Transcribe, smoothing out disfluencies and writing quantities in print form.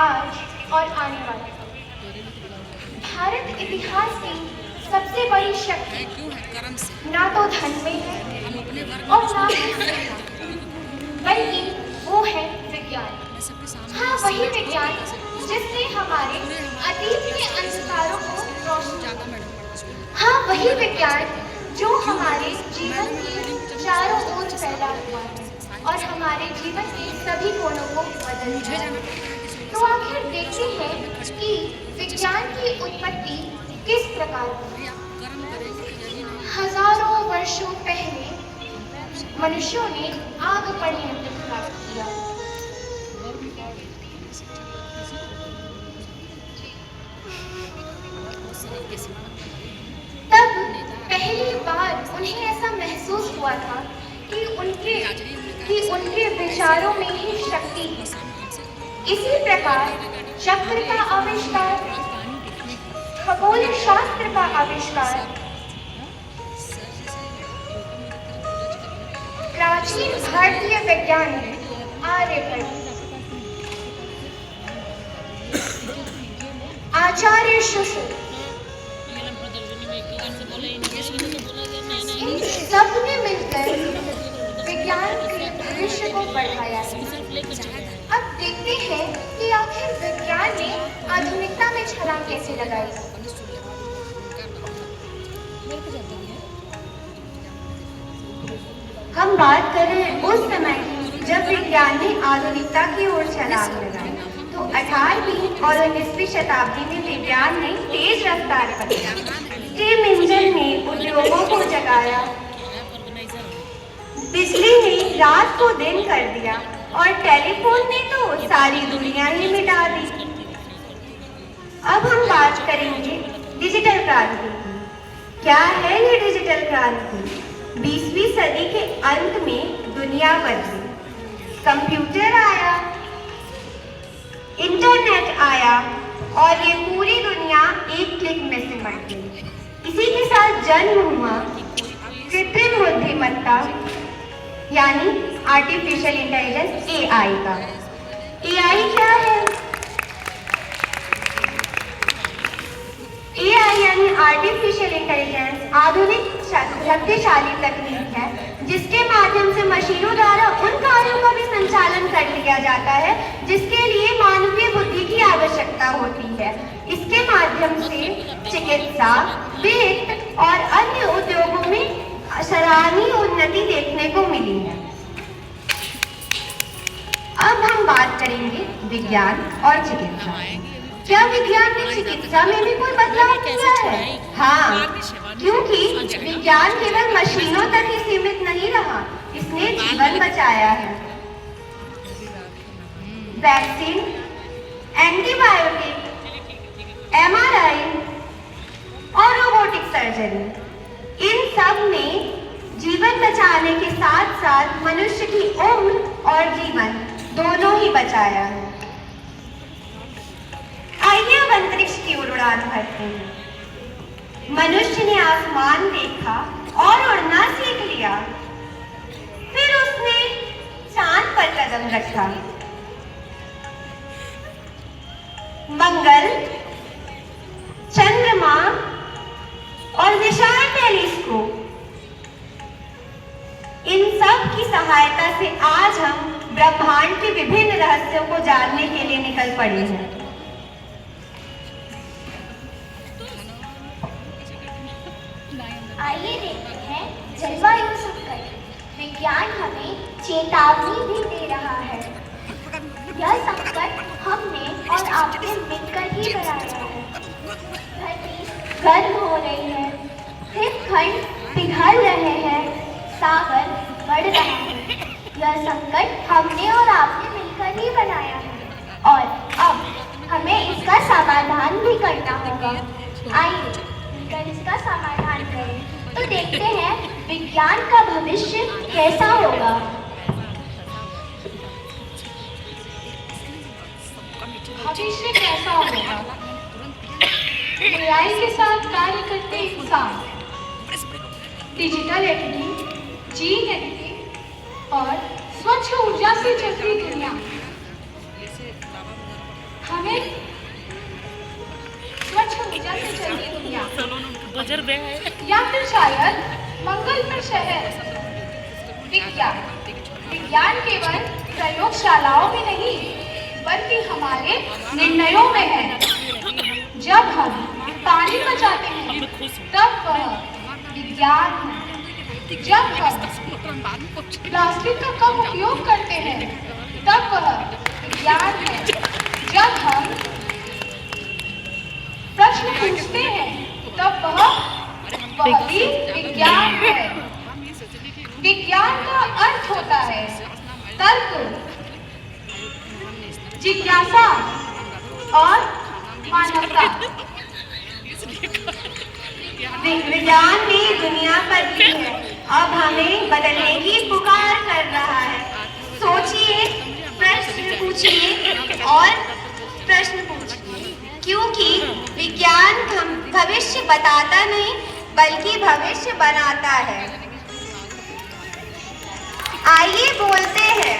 आज और आने वाले। भारत इतिहास की सबसे बड़ी शक्ति ना तो धन में है और ना ही बल्कि वो है विज्ञान। हाँ, वही विज्ञान जिसने हमारे अतीत के अंधकारों को रोशन। हाँ, वही विज्ञान जो हमारे जीवन के चारों ओर फैला हुआ है और हमारे जीवन के सभी कोणों को बदल दिया है। तो आखिर देखते हैं कि विज्ञान की उत्पत्ति किस प्रकार हुई। हजारों वर्षों पहले मनुष्यों ने आग पर नियंत्रण प्राप्त किया। तब पहली बार उन्हें ऐसा महसूस हुआ था कि उनके विचारों में ही शक्ति है। इसी प्रकार चक्र का आविष्कार, खगोल शास्त्र का आविष्कार, प्राचीन भारतीय वैज्ञानिक आर्यभट्ट, आचार्य शुश्रुत, इन सब ने मिलकर विज्ञान के भविष्य को बढ़ाया है। अब देखते हैं कि आखिर विज्ञान ने आधुनिकता में छलांग कैसे लगाई। हम बात करें उस समय की जब विज्ञान ने आधुनिकता की ओर छलांग लगाई, तो 18वीं और 19वीं शताब्दी में विज्ञान ने तेज रफ्तार पकड़ी। स्टीम इंजन ने उद्योगों को जगाया, बिजली ने रात को दिन कर दिया और टेलीफोन ने तो सारी दुनिया ही मिटा दी। अब हम बात करेंगे डिजिटल क्रांति की। क्या है ये डिजिटल क्रांति? 20वीं सदी के अंत में दुनिया बदली। कंप्यूटर आया, इंटरनेट आया और ये पूरी दुनिया एक क्लिक में सिमट गई। इसी के साथ जन्म हुआ कृत्रिम बुद्धिमत्ता यानी आर्टिफिशियल इंटेलिजेंस, एआई का। एआई क्या है? एआई यानी आर्टिफिशियल इंटेलिजेंस आधुनिक शक्तिशाली तकनीक है जिसके माध्यम से मशीनों द्वारा उन कार्यों का भी संचालन कर लिया जाता है जिसके लिए मानवीय बुद्धि की आवश्यकता होती है। इसके माध्यम से चिकित्सा, वित्त और अन्य उद्योगों में सराहनीय उन्नति देखने को मिली है। अब हम बात करेंगे विज्ञान और चिकित्सा। क्या विज्ञान ने चिकित्सा में भी कोई बदलाव किया है? हाँ, क्योंकि विज्ञान केवल मशीनों तक ही सीमित नहीं रहा, इसने जीवन बचाया है। वैक्सीन, एंटीबायोटिक, एमआरआई और रोबोटिक सर्जरी, इन सब ने जीवन बचाने के साथ साथ मनुष्य की उम्र और जीवन दोनों ही बचाया है। आइए अब अंतरिक्ष की ओर उड़ान भरते हैं। मनुष्य ने आसमान देखा और उड़ना सीख लिया। फिर उसने चांद पर कदम रखा। मंगल, चंद्रमा और विशाल टेलीस्कोप, इन सब की सहायता से आज हम ब्रह्मांड के विभिन्न रहस्यों को जानने के लिए निकल पड़े हैं। आइए देखते हैं जलवायु संकट। विज्ञान हमें चेतावनी भी दे रहा है। यह संकट हमने और आपने मिलकर ही बनाया है। धरती गर्म हो रही है, हिमखंड पिघल रहे हैं, सागर बढ़ रहा है। यह संकट हमने और आपने मिलकर ही बनाया है और अब हमें इसका समाधान भी करना होगा। आइए मिलकर इसका समाधान करें तो देखते हैं विज्ञान का भविष्य कैसा होगा। भविष्य कैसा होगा? एआई के साथ कार्य करते इंसान, डिजिटल एडिटिंग, जीन एडिटिंग और स्वच्छ ऊर्जा से चलती दुनिया। या फिर शायद मंगल पर शहर। विज्ञान केवल प्रयोगशालाओं में नहीं बल्कि हमारे निर्णयों में है। जब हम पानी बचाते हैं तब वह विज्ञान है। जब हम प्लास्टिक का कम उपयोग करते हैं तब वह विज्ञान है। जब हम प्रश्न पूछते हैं तब वह भी विज्ञान है। विज्ञान का अर्थ होता है तर्क, जिज्ञासा और मानवता। विज्ञान ने दुनिया बदली है, अब हमें बदलने की पुकार कर रहा है। सोचिए, प्रश्न पूछिए और प्रश्न पूछिए, क्योंकि विज्ञान भविष्य बताता नहीं बल्कि भविष्य बनाता है। आइए बोलते हैं